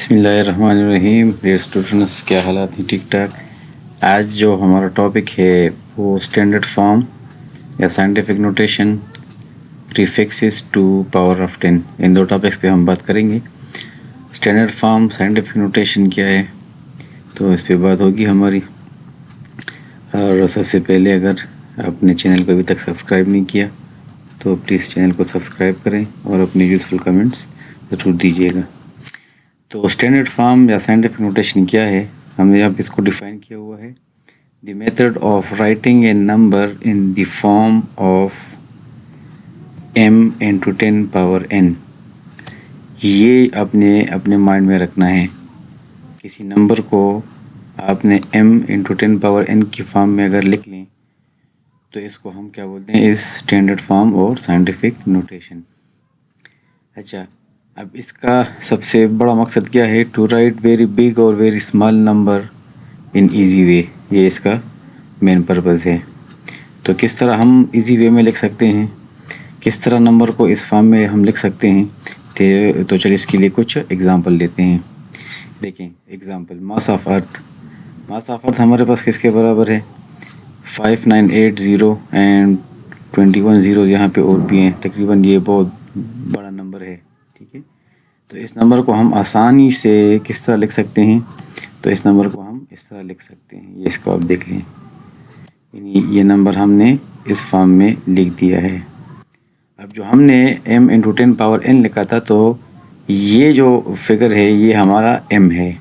बिस्मिल्लाहिर्रहमानिर्रहीम। Dear students, क्या हालात हैं? ठीक ठाक। आज जो हमारा टॉपिक है वो स्टैंडर्ड फॉर्म या scientific notation, prefixes to power of 10, इन दो टॉपिक्स पे हम बात करेंगे। स्टैंडर्ड फॉर्म, साइंटिफिक नोटेशन क्या है, तो इस पे बात होगी हमारी। और सबसे पहले, अगर आपने चैनल को अभी तक सब्सक्राइब नहीं किया तो प्लीज़ चैनल को सब्सक्राइब करें और अपने यूज़फुल कमेंट्स ज़रूर दीजिएगा। तो स्टैंडर्ड फॉर्म या साइंटिफिक नोटेशन क्या है, हमने यहाँ पे इसको डिफाइन किया हुआ है। The method of writing a number in the form of m into 10 power n। ये अपने माइंड में रखना है। किसी नंबर को आपने m इंटू 10 पावर n की फॉर्म में अगर लिख लें तो इसको हम क्या बोलते हैं, इस स्टैंडर्ड फॉर्म और साइंटिफिक नोटेशन। अच्छा, अब इसका सबसे बड़ा मकसद क्या है? टू राइट वेरी बिग और very small number in easy way. ये इसका मेन पर्पज़ है। तो किस तरह हम इजी वे में लिख सकते हैं, किस तरह नंबर को इस फॉर्म में हम लिख सकते हैं, तो चलिए इसके लिए कुछ एग्जांपल लेते हैं। देखें example, mass of earth. Mass of earth हमारे पास किसके बराबर है? 5980 एंड 21 ज़ीरो यहाँ पे और भी हैं। तकरीबन ये बहुत बड़ा नंबर है, ठीक है। तो इस नंबर को हम आसानी से किस तरह लिख सकते हैं? तो इस नंबर को हम इस तरह लिख सकते हैं। ये इसको आप देख लें, यानी ये नंबर हमने इस फॉर्म में लिख दिया है। अब जो हमने m इंटू 10 पावर n लिखा था, तो ये जो फिगर है ये हमारा m है,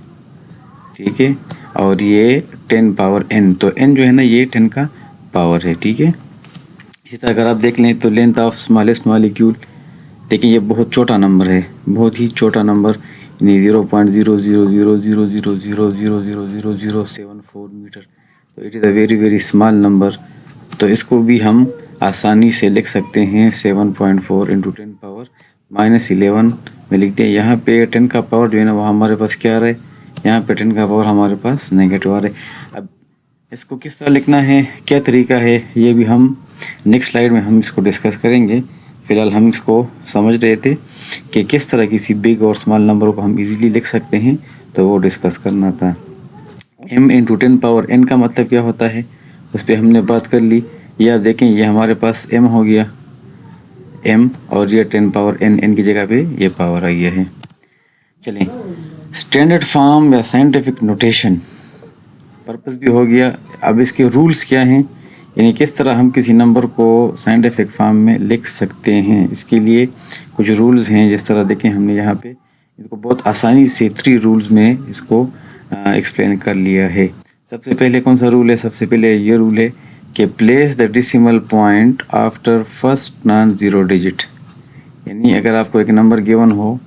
ठीक है, और ये 10 पावर n, तो n जो है ना ये 10 का पावर है, ठीक है। इसी तरह अगर आप देख लें तो लेंथ ऑफ स्मॉलेस्ट मॉलिक्यूल, देखिए ये बहुत छोटा नंबर है, बहुत ही छोटा नंबर, यानी 0.000000000074 मीटर। तो it is a very very small number. तो इसको भी हम आसानी से लिख सकते हैं 7.4 इंटू 10 पावर -11 में लिखते हैं। यहाँ पे 10 का पावर जो है ना वो हमारे पास क्या आ रहा है? यहाँ पे 10 का पावर हमारे पास नेगेटिव आ रहा है। अब इसको किस तरह लिखना है, क्या तरीका है, ये भी हम नेक्स्ट स्लाइड में हम इसको डिस्कस करेंगे। फ़िलहाल हम इसको समझ रहे थे कि किस तरह किसी बिग और स्मॉल नंबर को हम इजीली लिख सकते हैं, तो वो डिस्कस करना था। m इंटू 10 पावर n का मतलब क्या होता है, उस पर हमने बात कर ली। या देखें ये हमारे पास m हो गया, m, और ये 10 पावर n की जगह पे ये पावर आ गया है। चलें, स्टैंडर्ड फॉर्म या साइंटिफिक नोटेशन पर्पस भी हो गया। अब इसके रूल्स क्या हैं, यानी किस तरह हम किसी नंबर को साइंटिफिक फॉर्म में लिख सकते हैं। इसके लिए कुछ रूल्स हैं। जिस तरह देखें हमने यहाँ पे इसको बहुत आसानी से 3 रूल्स में इसको एक्सप्लेन कर लिया है। सबसे पहले कौन सा रूल है? सबसे पहले ये रूल है कि place the decimal point after first non zero digit. यानी अगर आपको एक नंबर गिवन हो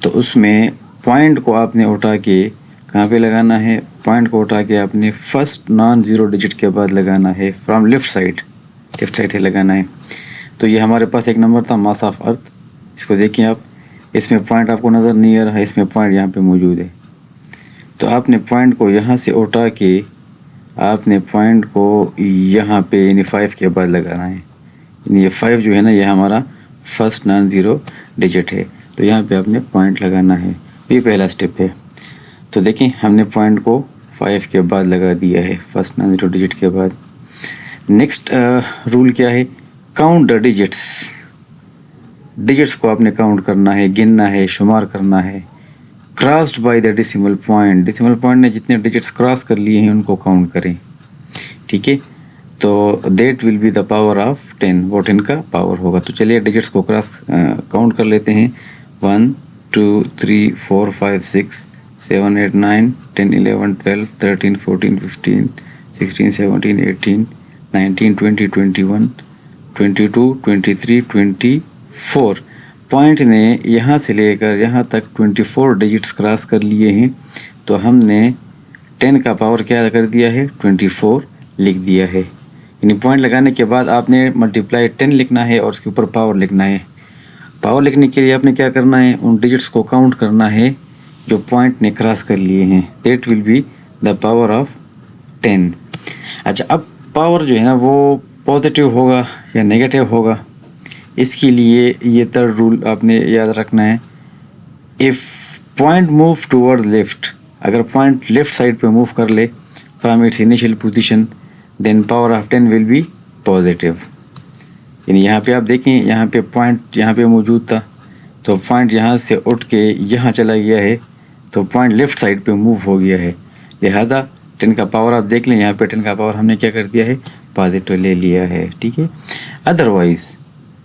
तो उसमें पॉइंट को आपने उठा के कहाँ पे लगाना है? पॉइंट को उठा के आपने फर्स्ट नॉन ज़ीरो डिजिट के बाद लगाना है, फ्रॉम लेफ़्ट साइड से लगाना है। तो ये हमारे पास एक नंबर था मास ऑफ अर्थ। इसको देखिए आप, इसमें पॉइंट आपको नज़र नहीं आ रहा है, इसमें पॉइंट यहाँ पे मौजूद है। तो आपने पॉइंट को यहाँ से उठा के आपने पॉइंट को यहाँ पे यानी 5 के बाद लगाना है। यानी ये 5 जो है ना ये हमारा फर्स्ट नॉन ज़ीरो डिजिट है, तो यहाँ पे आपने पॉइंट लगाना है। ये पहला स्टेप है। तो देखें हमने पॉइंट को 5 के बाद लगा दिया है, फर्स्ट नॉन ज़ीरो डिजिट के बाद। नेक्स्ट रूल क्या है? Count the digits. डिजिट्स को आपने काउंट करना है, गिनना है, शुमार करना है। Crossed by the decimal point, decimal point ने जितने डिजिट्स क्रॉस कर लिए हैं उनको काउंट करें, ठीक है। तो that will be the power of 10, वो 10 का पावर होगा। तो चलिए डिजिट्स को क्रॉस काउंट कर लेते हैं। 1 2 3 4 5 6 7 8 9 10 11 12 13 14 15 16 17 18 19 20 21 22 23 24। पॉइंट ने यहाँ से लेकर यहाँ तक 24 डिजिट्स क्रॉस कर लिए हैं। तो हमने 10 का पावर क्या कर दिया है? 24 लिख दिया है। यानी पॉइंट लगाने के बाद आपने मल्टीप्लाई 10 लिखना है और उसके ऊपर पावर लिखना है। पावर लिखने के लिए आपने क्या करना है? उन डिजिट्स को काउंट करना है जो पॉइंट ने क्रॉस कर लिए हैं। That will be the power of 10। अच्छा, अब पावर जो है ना वो पॉजिटिव होगा या नेगेटिव होगा, इसके लिए ये थर्ड रूल आपने याद रखना है। If point move toward left, अगर पॉइंट लेफ्ट साइड पे मूव कर ले from its initial position then power of 10 will be positive. यानी यहाँ पे आप देखें, यहाँ पे पॉइंट यहाँ पे मौजूद था, तो पॉइंट यहाँ से उठ के यहाँ चला गया है, तो पॉइंट लेफ़्ट साइड पे मूव हो गया है, लिहाजा 10 का पावर आप देख लें, यहाँ पे 10 का पावर हमने क्या कर दिया है, पॉजिटिव ले लिया है, ठीक है। Otherwise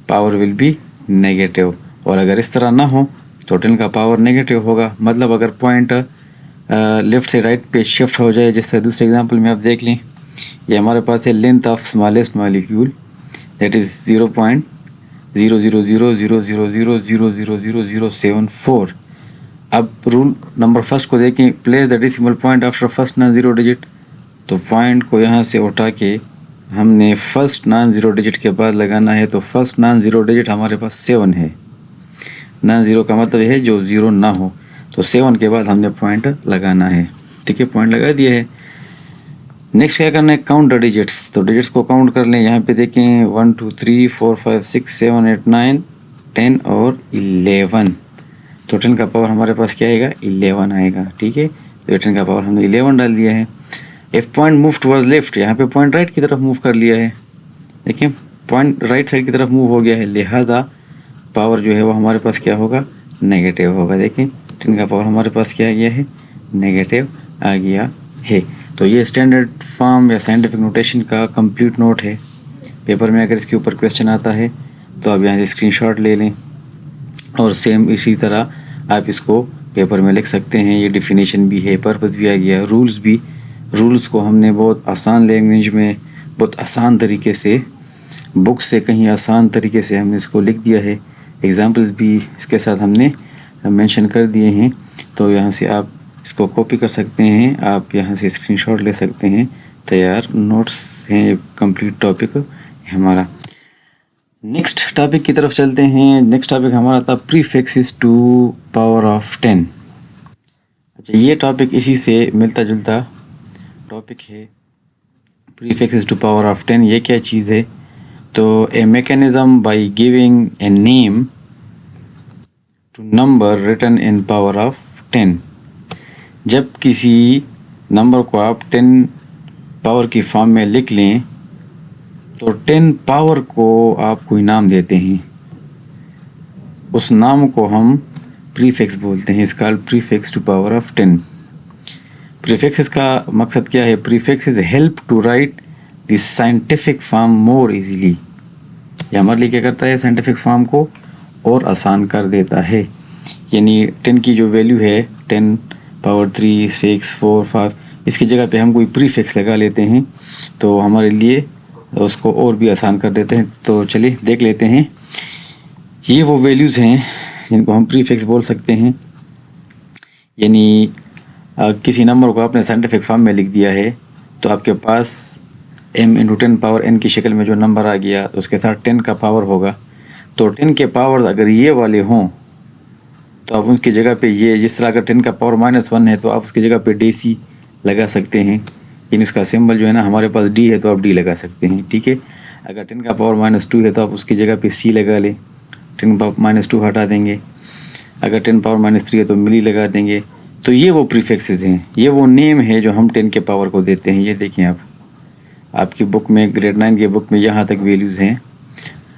power will be negative, और अगर इस तरह ना हो तो 10 का पावर नेगेटिव होगा। मतलब अगर पॉइंट लेफ़्ट से राइट पे शिफ्ट हो जाए, जैसे दूसरे एग्जांपल में आप देख लें, ये हमारे पास है length of smallest molecule that is 0.00000000074। अब रूल नंबर फर्स्ट को देखें, place the decimal point after first non zero digit, तो पॉइंट को यहाँ से उठा के हमने फर्स्ट नॉन ज़ीरो डिजिट के बाद लगाना है, तो फर्स्ट नॉन ज़ीरो डिजिट हमारे पास 7 है। नॉन ज़ीरो का मतलब है जो ज़ीरो ना हो, तो 7 के बाद हमने पॉइंट लगाना है, ठीक है, पॉइंट लगा दिया है। नेक्स्ट क्या करना है, काउंट द डिजिट्स, तो डिजिट्स को काउंट कर लें। यहाँ पे देखें 1 2 3 4 5 6 7 8 9 10 और 11, तो 10 का पावर हमारे पास क्या आएगा, 11 आएगा, ठीक है। तो 10 का पावर हमने 11 डाल दिया है। If point move towards left, यहाँ पे पॉइंट राइट की तरफ मूव कर लिया है, देखिए पॉइंट राइट साइड की तरफ मूव हो गया है, लिहाजा पावर जो है वो हमारे पास क्या होगा, नेगेटिव होगा। देखें 10 का पावर हमारे पास क्या आ गया है, नेगेटिव आ गया है। तो ये स्टैंडर्ड फॉर्म या साइंटिफिक नोटेशन का कंप्लीट नोट है। पेपर में अगर इसके ऊपर क्वेश्चन आता है तो आप यहाँ से स्क्रीनशॉट ले लें, और सेम इसी तरह आप इसको पेपर में लिख सकते हैं। ये डिफिनेशन भी है, पर्पस भी आ गया, रूल्स को हमने बहुत आसान लैंग्वेज में, बहुत आसान तरीके से, बुक से कहीं आसान तरीके से हमने इसको लिख दिया है। एग्जाम्पल्स भी इसके साथ हमने मेंशन कर दिए हैं, तो यहाँ से आप इसको कॉपी कर सकते हैं, आप यहाँ से स्क्रीनशॉट ले सकते हैं। तैयार नोट्स हैं, ये कंप्लीट टॉपिक हमारा। नेक्स्ट टॉपिक की तरफ चलते हैं। नेक्स्ट टॉपिक हमारा था प्रीफिक्सेस टू पावर ऑफ 10। अच्छा, ये टॉपिक इसी से मिलता जुलता टॉपिक है, प्रीफिक्सेस टू पावर ऑफ 10। ये क्या चीज़ है, तो a mechanism by giving a name to number written in power of 10। जब किसी नंबर को आप 10 पावर की फॉर्म में लिख लें, तो 10 पावर को आप कोई नाम देते हैं, उस नाम को हम प्रीफिक्स बोलते हैं। इसका prefix to power of 10। Prefixes का मकसद क्या है, prefixes help to write the scientific form more easily. ये हमारे लिए क्या करता है, साइंटिफिक फॉर्म को और आसान कर देता है। यानी 10 की जो वैल्यू है 10 पावर 3 6 4 5, इसकी जगह पे हम कोई प्रीफिक्स लगा लेते हैं, तो हमारे लिए उसको और भी आसान कर देते हैं। तो चलिए देख लेते हैं, ये वो वैल्यूज़ हैं जिनको हम प्रीफिक्स बोल सकते हैं। यानी किसी नंबर को आपने साइंटिफिक फॉर्म में लिख दिया है, तो आपके पास m × 10 पावर n की शक्ल में जो नंबर आ गया, तो उसके साथ 10 का पावर होगा। तो 10 के पावर अगर ये वाले हों, तो आप उसकी जगह पे ये, जिस तरह अगर 10 का पावर -1 है, तो आप उसकी जगह पे DC लगा सकते हैं। यानी उसका सिंबल जो है ना, हमारे पास D है तो आप D लगा सकते हैं, ठीक है। अगर 10 का पावर -2 है तो आप उसकी जगह पे C लगा लें, 10 पावर -2 हटा देंगे। अगर 10 पावर -3 है तो मिली लगा देंगे। तो ये वो प्रीफिक्सेस हैं, ये वो नेम है जो हम 10 के पावर को देते हैं। ये देखें आप, आपकी बुक में, ग्रेड 9 की बुक में यहाँ तक वैल्यूज़ हैं,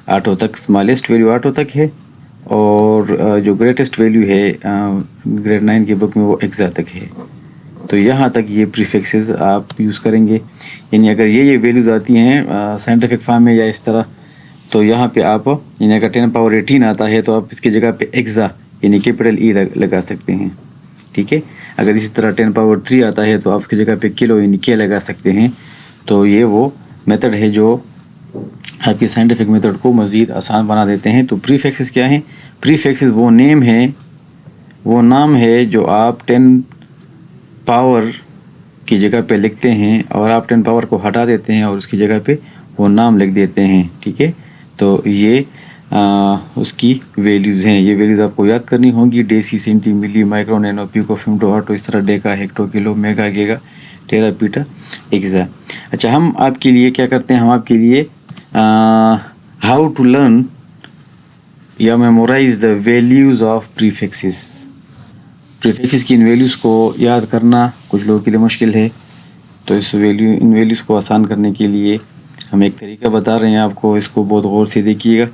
8 तक, स्मॉलेस्ट वैल्यू 8 तक है, और जो ग्रेटेस्ट वैल्यू है ग्रेड 9 की बुक में वो एक्सा तक है। तो यहाँ तक ये प्रीफिक्सेस आप यूज़ करेंगे। यानी अगर ये वैल्यूज़ आती हैं साइंटिफिक फॉर्म में या इस तरह, तो यहाँ पे आप, यानी अगर 10 पावर 18 आता है तो आप इसकी जगह पे एक्सा यानी कैपिटल E लगा सकते हैं, ठीक है। अगर इसी तरह 10 पावर 3 आता है तो आप उसकी जगह पे किलो यानी K लगा सकते हैं। तो ये वो मेथड है जो आपकी साइंटिफिक मेथड को मज़ीद आसान बना देते हैं। तो प्रीफिक्सेस क्या हैं, प्रीफिक्सेस वो नेम है, वो नाम है जो आप 10 पावर की जगह पे लिखते हैं, और आप 10 पावर को हटा देते हैं और उसकी जगह पे वो नाम लिख देते हैं, ठीक है। तो ये उसकी वैल्यूज़ हैं। ये वैल्यूज़ आपको याद करनी होंगी, deci, centi, milli, micro, nano, pico, femto, atto, इस तरह deca, hecto, kilo, mega, giga, tera, peta, exa. अच्छा, हम आपके लिए क्या करते हैं, हम आपके लिए हाउ टू लर्न या memorise the values of prefixes, prefixes की इन वैल्यूज़ को याद करना कुछ लोगों के लिए मुश्किल है, तो इन वैल्यूज़ को आसान करने के लिए हम एक तरीका बता रहे हैं आपको, इसको बहुत गौर से देखिएगा।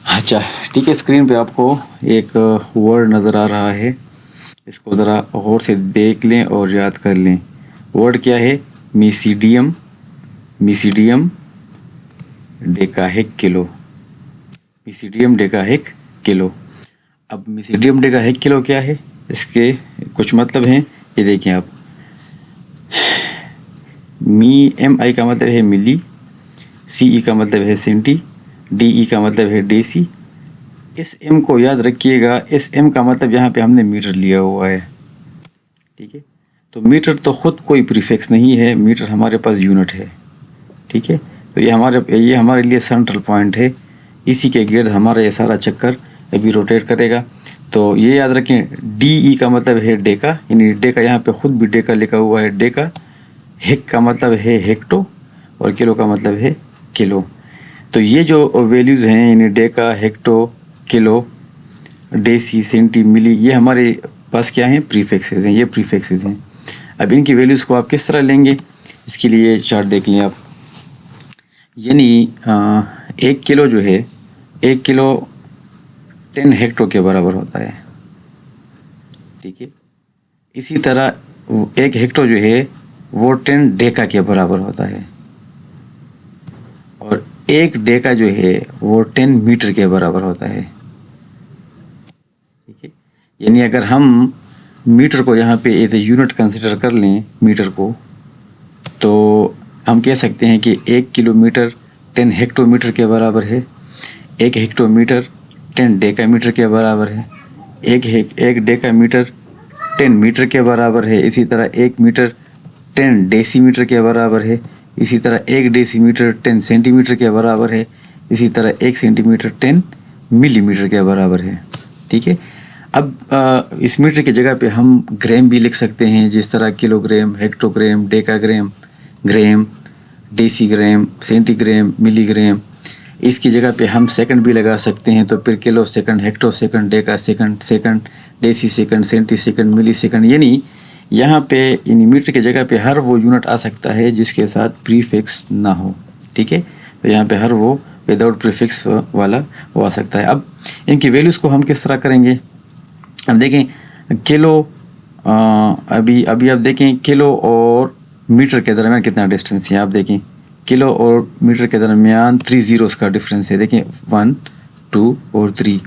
अच्छा ठीक है, स्क्रीन पे आपको एक वर्ड नज़र आ रहा है, इसको ज़रा गौर से देख लें और याद कर लें। वर्ड क्या है? मीसीडियम, मीसीडियम डेकाहेक किलो, मीसीडियम डेकाहेक किलो। अब मीसीडियम डेकाहेक किलो क्या है, इसके कुछ मतलब हैं, ये देखें आप। MI का मतलब है मिली, CE का मतलब है सेंटी, DE का मतलब है डेसी। इस M को याद रखिएगा, इस M का मतलब यहाँ पे हमने मीटर लिया हुआ है, ठीक है। तो मीटर तो ख़ुद कोई प्रीफिक्स नहीं है, मीटर हमारे पास यूनिट है, ठीक है। तो ये हमारे लिए सेंट्रल पॉइंट है, इसी के गिर्द हमारा ये सारा चक्कर अभी रोटेट करेगा। तो ये याद रखें, DE का मतलब है डेका, यानी डेका यहाँ पे ख़ुद भी डेका लिखा हुआ है, डेका। हेक का मतलब है हेक्टो और किलो का मतलब है किलो। तो ये जो वैल्यूज़ हैं, यानी deca, hecto, kilo, deci, centi, milli, ये हमारे पास क्या हैं? प्रीफिक्सेस हैं, ये प्रीफिक्सेस हैं। अब इनकी वैल्यूज़ को आप किस तरह लेंगे, इसके लिए चार्ट देख लें आप। यानी 1 किलो जो है, 1 किलो 10 हेक्टो के बराबर होता है, ठीक है। इसी तरह 1 हेक्टो जो है वो 10 डेका के बराबर होता है, और 1 डेका जो है वो 10 मीटर के बराबर होता है, ठीक है। यानी अगर हम मीटर को यहाँ पे एज ए यूनिट कंसिडर कर लें मीटर को, तो हम कह सकते हैं कि 1 किलोमीटर 10 हेक्टोमीटर के बराबर है, 1 हेक्टोमीटर 10 डेकामीटर के बराबर है, 1 डेकामीटर 10 मीटर के बराबर है। इसी तरह 1 मीटर 10 डेसीमीटर के बराबर है। इसी तरह 1 डेसीमीटर 10 सेंटीमीटर के बराबर है। इसी तरह 1 सेंटीमीटर 10 मिलीमीटर के बराबर है, ठीक है। अब इस मीटर की जगह पे हम ग्राम भी लिख सकते हैं, जिस तरह किलोग्राम, हेक्टोग्राम, डेकाग्राम, ग्राम, डेसीग्राम, सेंटीग्राम, मिलीग्राम। इसकी जगह पे हम सेकंड भी लगा सकते हैं, तो फिर kilo second, hecto second, deca second, second, deci second, centi second, milli second. यानी यहाँ पे इन मीटर की जगह पे हर वो यूनिट आ सकता है जिसके साथ प्रीफिक्स ना हो, ठीक है। तो यहाँ पे हर वो विदाउट प्रीफिक्स वाला वो आ सकता है। अब इनकी वैल्यूज़ को हम किस तरह करेंगे, अब देखें किलो, अभी आप देखें किलो और मीटर के दरमियान कितना डिस्टेंस है। आप देखें किलो और मीटर के दरमियान 3 ज़ीरोस का डिफरेंस है। देखें 1, 2 और 3,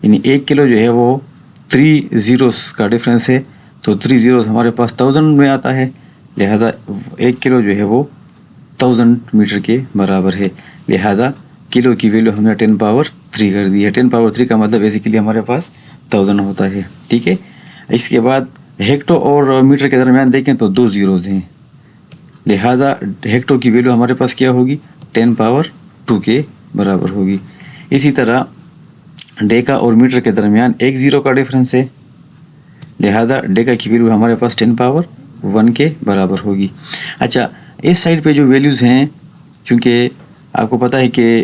यानी 1 किलो जो है वो 3 ज़ीरोस का डिफरेंस है। तो 3 ज़ीरोस हमारे पास 1000 में आता है, लिहाजा 1 किलो जो है वो 1000 मीटर के बराबर है। लिहाजा किलो की वैल्यू हमने 10 पावर 3 कर दी है। 10 पावर 3 का मतलब बेसिकली हमारे पास 1000 होता है, ठीक है। इसके बाद हेक्टो और मीटर के दरमियान देखें तो 2 ज़ीरोज़ हैं, लिहाजा हेक्टो की वैल्यू हमारे पास क्या होगी? 10 पावर 2 के बराबर होगी। इसी तरह डेका और मीटर के दरमियान 1 ज़ीरो का डिफरेंस है, लिहाजा डेका की वैल्यू हमारे पास 10 पावर 1 के बराबर होगी। अच्छा, इस साइड पे जो वैल्यूज़ हैं, चूँकि आपको पता है कि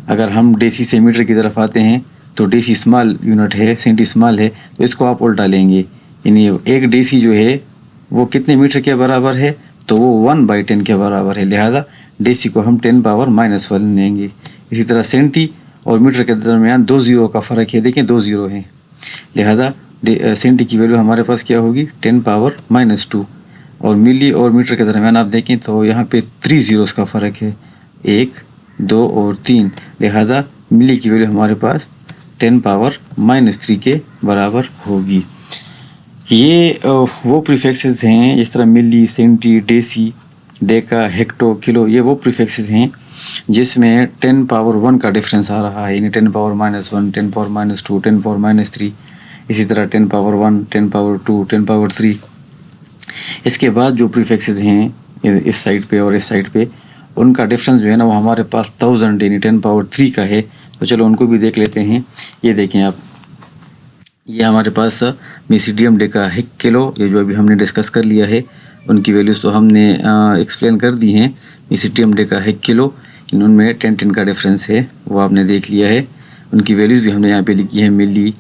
अगर हम डेसी से मीटर की तरफ आते हैं तो डेसी स्मॉल यूनिट है, सेंटी स्मॉल है, तो इसको आप उल्टा लेंगे। यानी 1 डेसी जो है वो कितने मीटर के बराबर है? तो वो 1/10 के बराबर है, लिहाजा डेसी को हम 10 पावर -1 लेंगे। इसी तरह सेंटी और मीटर के दरमियान 2 ज़ीरो का फ़र्क है, देखें 2 ज़ीरो हैं, लिहाजा सेंटी की वैल्यू हमारे पास क्या होगी? 10 पावर -2। और मिली और मीटर के दरमियान आप देखें तो यहाँ पे 3 ज़ीरोस का फ़र्क है, 1, 2 और 3, लिहाजा मिली की वैल्यू हमारे पास 10 पावर -3 के बराबर होगी। ये वो प्रीफिक्सेस हैं, इस तरह milli, centi, deci, deca, hecto, kilo, ये वो प्रीफिक्सेस हैं जिसमें 10 पावर 1 का डिफरेंस आ रहा है, यानी 10 पावर -1, 10 पावर -2, 10 पावर -3, इसी तरह 10 पावर 1, 10 पावर 2, 10 पावर 3। इसके बाद जो प्रीफिक्सेस हैं इस साइड पे और इस साइड पे, उनका डिफरेंस जो है ना वो हमारे पास 1000 यानी 10 पावर 3 का है। तो चलो उनको भी देख लेते हैं। ये देखें आप, ये हमारे पास मीसीडियम डेकाहेक किलो, ये जो अभी हमने डिस्कस कर लिया है, उनकी वैल्यूज़ तो हमने एक्सप्लेन कर दी हैं। मीसीडियम डेकाहेक किलो, इनमें 10 का डिफरेंस है, वो आपने देख लिया है। उनकी वैल्यूज़ भी हमने यहाँ पे लिखी है, milli,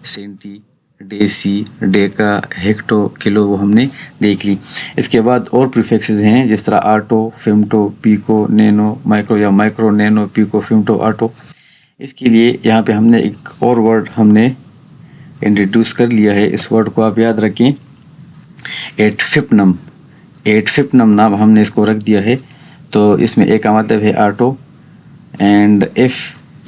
centi, deci, deca, hecto, kilo वो हमने देख ली। इसके बाद और प्रीफिक्सेस हैं जिस तरह atto, femto, pico, nano, micro या micro, nano, pico, femto, atto. इसके लिए यहाँ पे हमने एक और वर्ड हमने इंट्रोड्यूस कर लिया है। इस वर्ड को आप याद रखें, एटफिप्नम। एटफिप्नम नाम हमने इसको रख दिया है। तो इसमें ए का मतलब है आटो एंड एफ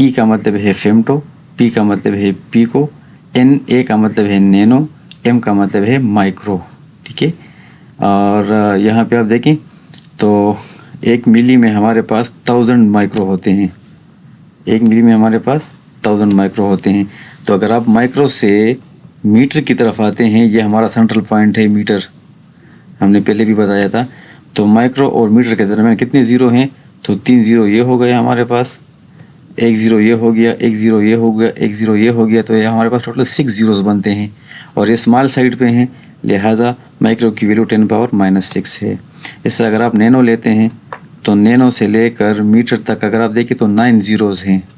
ई का मतलब है फेमटो, पी का मतलब है पीको, एन ए का मतलब है नैनो, एम का मतलब है माइक्रो। ठीक है। और यहाँ पे आप देखें तो 1 मिली में हमारे पास 1000 माइक्रो होते हैं। 1 मिली में हमारे पास 1000 माइक्रो होते हैं। तो अगर आप माइक्रो से मीटर की तरफ आते हैं, ये हमारा सेंट्रल पॉइंट है मीटर, हमने पहले भी बताया था। तो माइक्रो और मीटर के दरमियान कितने ज़ीरो हैं? तो 3 ज़ीरो ये हो गए हमारे पास, 1 ज़ीरो ये हो गया, 1 ज़ीरो ये हो गया, 1 ज़ीरो ये हो गया। तो ये हमारे पास टोटल 6 ज़ीरोज़ बनते हैं और ये स्मॉल साइड पे हैं, लिहाजा माइक्रो की वैल्यू 10⁻⁻6 है। इससे अगर आप नैनो लेते हैं तो नैनो से लेकर मीटर तक अगर आप देखें तो 9 ज़ीरोज़ हैं,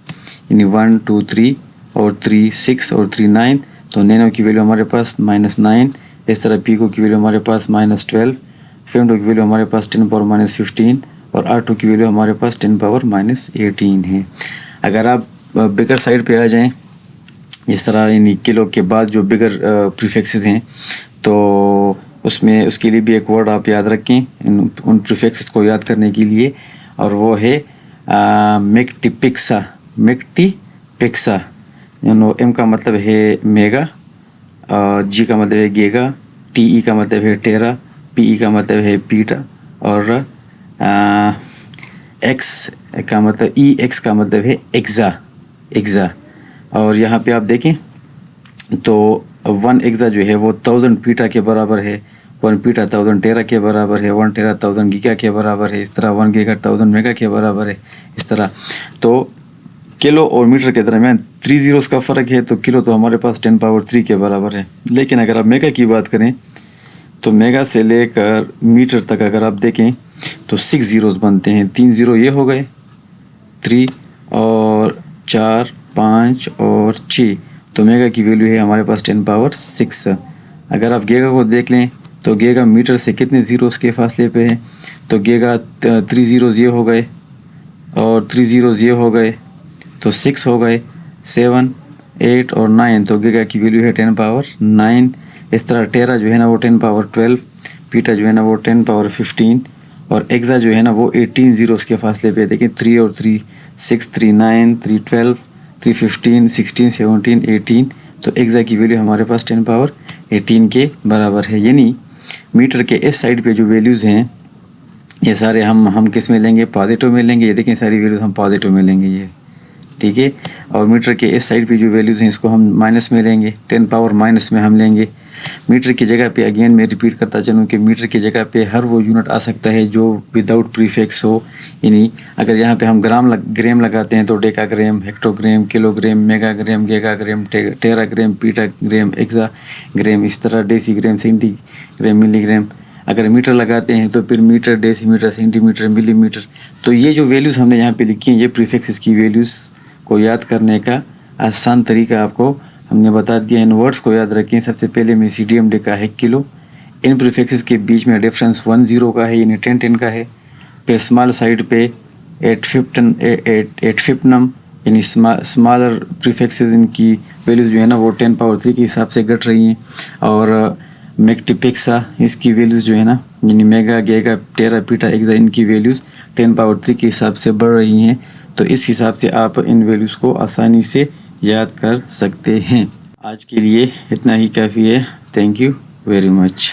यानी 1 2 3 और 3 6 और 3 9। तो नैनो की वैल्यू हमारे पास -9। इस तरह पीको की वैल्यू हमारे पास -12, फेमटो की वैल्यू हमारे पास 10⁻15 और आटो की वैल्यू हमारे पास 10⁻18 है। अगर आप बिगर साइड पे आ जाएं, जिस तरह यानी किलो के बाद जो बिगर प्रीफिक्सेस हैं, तो उसमें उसके लिए भी एक वर्ड आप याद रखें उन प्रीफिक्सेस को याद करने के लिए, और वो है मेक्टिपिक्सा। मेक्टिपिक्सा, एम का मतलब है मेगा, जी का मतलब है गीगा, टी ई का मतलब है टेरा, पी ई का मतलब है पीटा और एक्स का मतलब ई एक्स का मतलब है एक्सा। और यहाँ पे आप देखें तो 1 एक्सा जो है वो 1000 पीटा के बराबर है, 1 पीटा 1000 टेरा के बराबर है, 1 टेरा 1000 गीगा के बराबर है, इस तरह 1 गीगा 1000 मेगा के बराबर है, इस तरह। तो किलो और मीटर के दरमियान 3 ज़ीरोज़ का फ़र्क है, तो किलो तो हमारे पास 10⁻3 के बराबर है। लेकिन अगर आप मेगा की बात करें तो मेगा से लेकर मीटर तक अगर आप देखें तो 6 ज़ीरोज़ बनते हैं। 3 ज़ीरो ये हो गए, 3 और 4 5 और 6, तो मेगा की वैल्यू है हमारे पास 10⁻6। अगर आप गीगा को देख लें तो गीगा मीटर से कितने ज़ीरोज़ के फासले पे है? तो गीगा 3 ज़ीरोज़ ये हो गए और 3 ज़ीरोज़ ये हो गए, तो 6 हो गए, 7 8 और 9, तो गीगा की वैल्यू है 10⁻9। इस तरह टेरा जो है ना वो 10⁻12, पीटा जो है ना वो 10⁻15 और एक्सा जो है ना वो 18 ज़ीरोज़ के फासले पे। देखिए 3 और 3 6, 3 9, 3 12, 3 15, 16 17 18, तो एक्सा की वैल्यू हमारे पास 10⁻18 के बराबर है। यानी मीटर के इस साइड पे जो वैल्यूज़ हैं ये सारे हम किस में लेंगे? पॉजिटिव में लेंगे। ये देखें सारी वैल्यूज़ हम पॉजिटिव में लेंगे ये, ठीक है। और मीटर के इस साइड पे जो वैल्यूज़ हैं इसको हम माइनस में लेंगे, 10⁻- में हम लेंगे। मीटर की जगह पे अगेन मैं रिपीट करता चलूँ कि मीटर की जगह पे हर वो यूनिट आ सकता है जो विदाउट प्रीफिक्स हो। यानी अगर यहाँ पे हम ग्राम लगाते हैं तो decagram, hectogram, kilogram, megagram, gigagram, teragram, petagram, exagram, इस तरह डेसीग्राम, सेंटीग्राम, मिलीग्राम। अगर मीटर लगाते हैं तो फिर मीटर, डेसीमीटर, सेंटीमीटर, मिलीमीटर। तो ये जो वैल्यूज़ हमने यहाँ पे लिखी हैं ये प्रीफिक्सेस की वैल्यूज़ को याद करने का आसान तरीका आपको हमने बता दिया। इन वर्ड्स को याद रखें। सबसे पहले में CDMD का है किलो, इन प्रीफिक्सेस के बीच में डिफरेंस 1 0 का है, यानी 10 का है। फिर स्मॉल साइड पे एटफिप्नम यानी स्मॉलर प्रीफिक्सेस, इनकी वैल्यूज़ जो है ना वो 10⁻3 के हिसाब से घट रही हैं। और मेक्टिपिक्सा, इसकी वैल्यूज़ जो है ना यानी mega, giga, tera, peta, AXA, इनकी वैल्यूज़ 10⁻3 के हिसाब से बढ़ रही हैं। तो इस हिसाब से आप इन वैल्यूज़ को आसानी से याद कर सकते हैं। आज के लिए इतना ही काफ़ी है। Thank you very much.